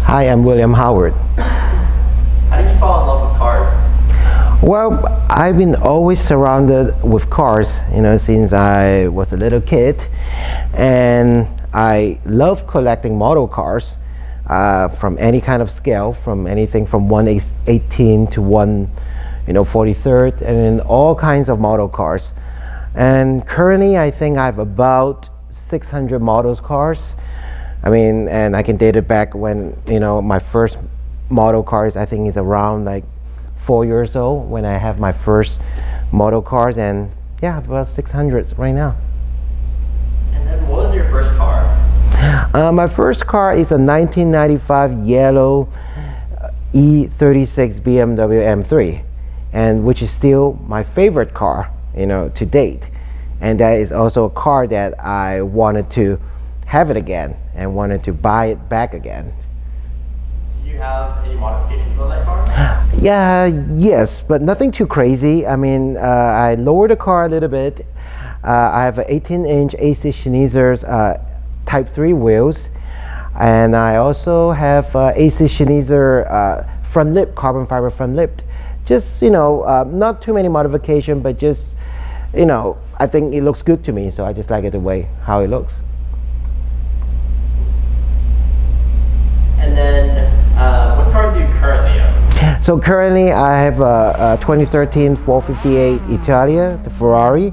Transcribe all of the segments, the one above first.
Hi, I'm William Howard. How did you fall in love with cars? Well, I've been always surrounded with cars, since I was a little kid, and I love collecting model cars from any kind of scale, from anything from 1/18 to 1/43rd, and then all kinds of model cars. And currently, I think I have about 600 models cars. And I can date it back when, my first model cars, I think is around like 4 years old when I have my first model cars, and yeah, about 600 right now. And then what was your first car? My first car is a 1995 yellow E36 BMW M3, and which is still my favorite car, to date. And that is also a car that I wanted to have it again and wanted to buy it back again. Did you have any modifications on that car? Yes, but nothing too crazy. I lowered the car a little bit. I have an 18-inch AC Schneider's Type 3 wheels, and I also have AC Schneider front lip, carbon fiber front lip. Just, not too many modifications, but just, I think it looks good to me, so I just like it the way how it looks. And then, what cars do you currently own? So currently I have a 2013 458 Italia, the Ferrari.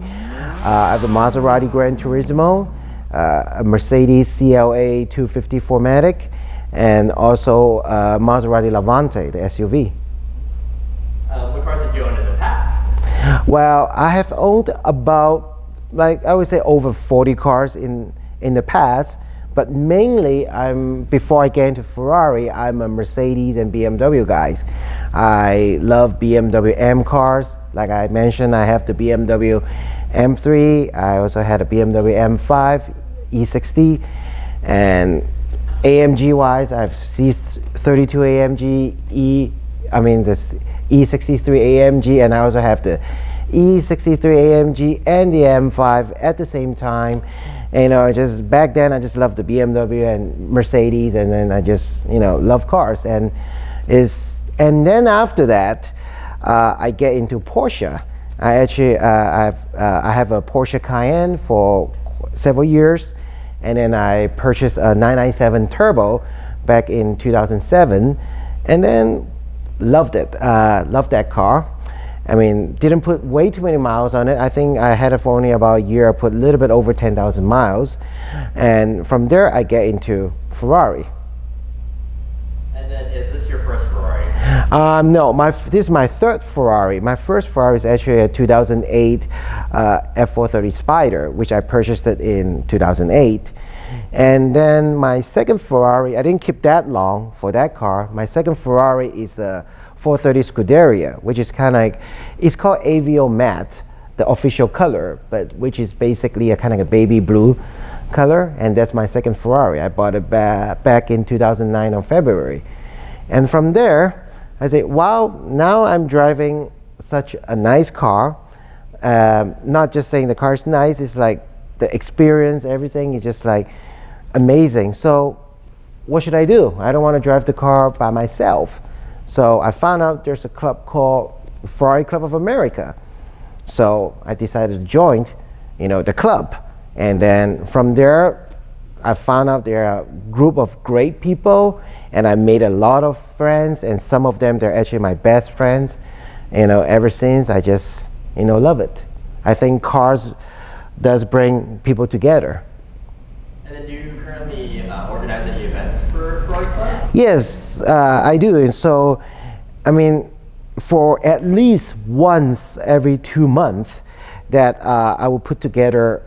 I have a Maserati Gran Turismo, a Mercedes CLA 250 4MATIC, and also a Maserati Levante, the SUV. What cars did you own in the past? Well, I have owned about, I would say, over 40 cars in the past. But mainly, before I get into Ferrari, I'm a Mercedes and BMW guys. I love BMW M cars. Like I mentioned, I have the BMW M3. I also had a BMW M5 E60. And AMG-wise, I have C32 AMG, this E63 AMG, and I also have the E63 AMG and the M5 at the same time. Just back then I just loved the BMW and Mercedes, and then I just love cars, and then after that I get into Porsche. I have a Porsche Cayenne for several years, and then I purchased a 997 Turbo back in 2007, and then loved it. Loved that car. Didn't put way too many miles on it. I think I had it for only about a year. I put a little bit over 10,000 miles. And from there, I get into Ferrari. And then, is this your first Ferrari? No, this is my third Ferrari. My first Ferrari is actually a 2008 F430 Spider, which I purchased it in 2008. And then my second Ferrari, I didn't keep that long for that car. My second Ferrari is a 430 Scuderia, which is kind of like, it's called Avio Matte, the official color, but which is basically a kind of a baby blue color, and that's my second Ferrari. I bought it back in 2009 on February. And from there, I say, wow, now I'm driving such a nice car. Not just saying the car's nice, it's like the experience, everything is just like amazing. So what should I do? I don't want to drive the car by myself. So I found out there's a club called Ferrari Club of America. So I decided to join, the club. And then from there, I found out there are a group of great people, and I made a lot of friends, and some of them, they're actually my best friends. Ever since, I just, love it. I think cars does bring people together. And then do you currently organize any events for Ferrari Club? Yes, I do. And so, for at least once every 2 months, that I will put together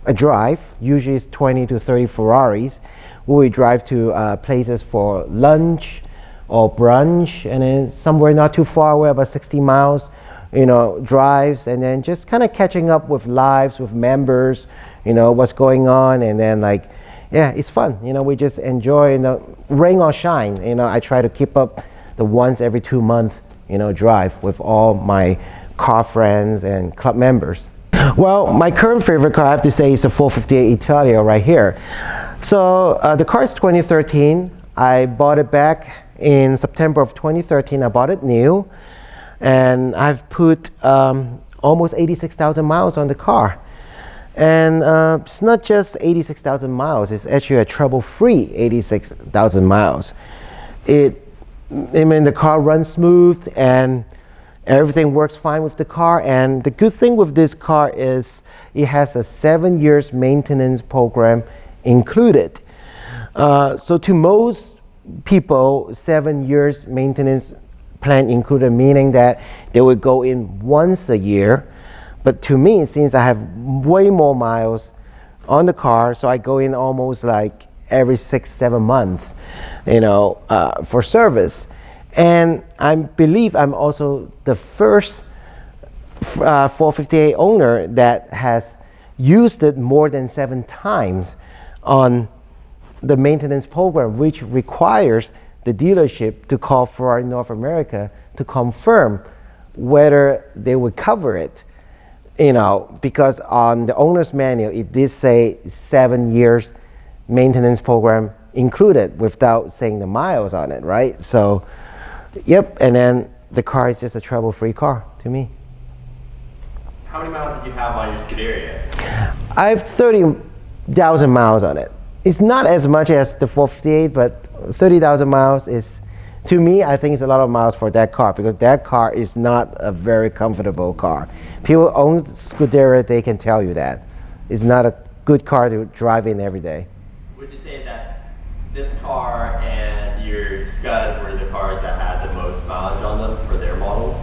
a drive. Usually it's 20 to 30 Ferraris. We drive to places for lunch or brunch, and then somewhere not too far away, about 60 miles, drives, and then just kind of catching up with lives, with members, what's going on, and then it's fun. We just enjoy, rain or shine. I try to keep up the once every 2 month, drive with all my car friends and club members. Well, my current favorite car, I have to say, is the 458 Italia right here. So the car is 2013. I bought it back in September of 2013. I bought it new, and I've put almost 86,000 miles on the car. And it's not just 86,000 miles, it's actually a trouble-free 86,000 miles. I mean, the car runs smooth and everything works fine with the car. And the good thing with this car is it has a 7 years maintenance program included. So to most people, 7 years maintenance plan included, meaning that they would go in once a year. But to me, since I have way more miles on the car, so I go in almost like every 6-7 months, for service. And I believe I'm also the first 458 owner that has used it more than 7 times on the maintenance program, which requires the dealership to call Ferrari North America to confirm whether they would cover it. Because on the owner's manual, it did say 7 years maintenance program included without saying the miles on it, right? So, yep, and then the car is just a trouble-free car to me. How many miles did you have on your Scuderia? I have 30,000 miles on it. It's not as much as the 458, but 30,000 miles is, to me, I think it's a lot of miles for that car, because that car is not a very comfortable car. People own Scuderia, they can tell you that. It's not a good car to drive in every day. Would you say that this car and your Scud were the cars that had the most mileage on them for their models?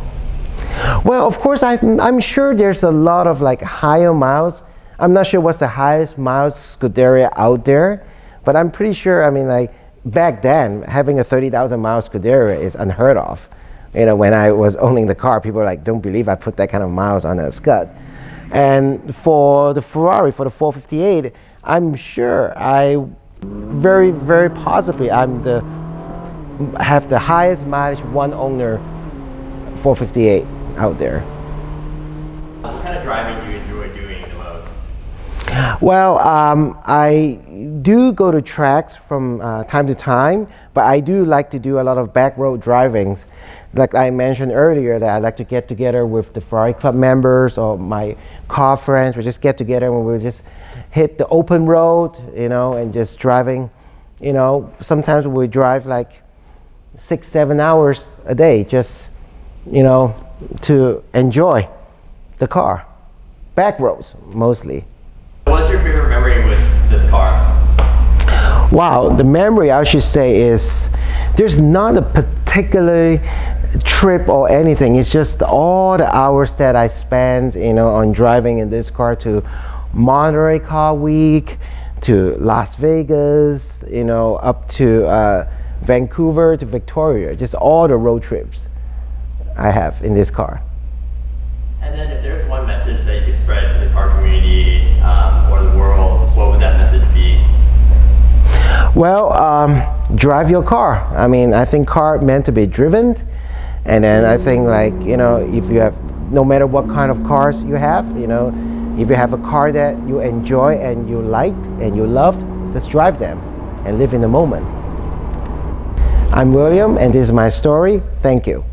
Well, of course, I'm sure there's a lot of like higher miles. I'm not sure what's the highest miles Scuderia out there, but I'm pretty sure, I mean, like, back then, having a 30,000 mile Scuderia is unheard of. When I was owning the car, people were like, don't believe I put that kind of miles on a Scud. And for the Ferrari, for the 458, I'm sure very, very possibly have the highest mileage one owner 458 out there. What kind of driving do you enjoy doing the most? Well, I do go to tracks from time to time, but I do like to do a lot of back road drivings. Like I mentioned earlier, that I like to get together with the Ferrari Club members or my car friends. We just get together and we just hit the open road, and just driving. Sometimes we drive like 6-7 hours a day, just to enjoy the car. Back roads mostly. What's your favorite memory with this car? Wow, the memory I should say is there's not a particular trip or anything. It's just all the hours that I spent, on driving in this car to Monterey Car Week, to Las Vegas, up to Vancouver to Victoria. Just all the road trips I have in this car. And then if there's one message that you could spread to the car community or the world, what would that message be? Well, drive your car. I mean, I think car meant to be driven. And then I think if you have, no matter what kind of cars you have, if you have a car that you enjoy and you liked and you loved, just drive them and live in the moment. I'm William and this is my story. Thank you.